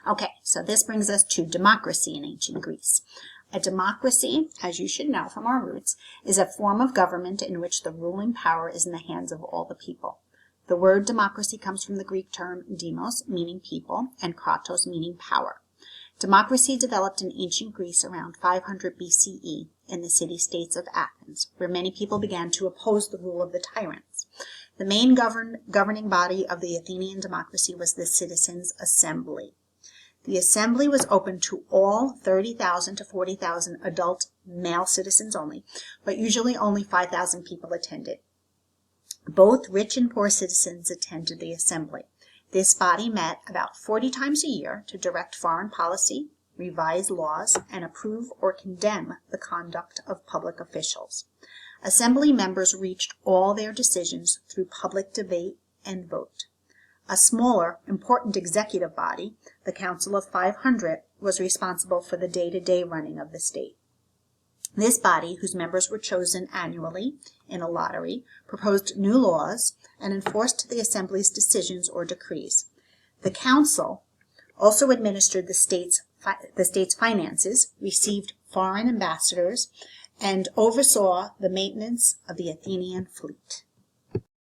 Okay, so this brings us to democracy in ancient Greece. A democracy, as you should know from our roots, is a form of government in which the ruling power is in the hands of all the people. The word democracy comes from the Greek term demos, meaning people, and kratos, meaning power. Democracy developed in ancient Greece around 500 BCE in the city-states of Athens, where many people began to oppose the rule of the tyrants. The main governing body of the Athenian democracy was the citizens' assembly. The assembly was open to all 30,000 to 40,000 adult male citizens only, but usually only 5,000 people attended. Both rich and poor citizens attended the assembly. This body met about 40 times a year to direct foreign policy, revise laws, and approve or condemn the conduct of public officials. Assembly members reached all their decisions through public debate and vote. A smaller, important executive body, the Council of 500, was responsible for the day-to-day running of the state. This body, whose members were chosen annually in a lottery, proposed new laws and enforced the assembly's decisions or decrees. The council also administered the state's finances, received foreign ambassadors, and oversaw the maintenance of the Athenian fleet.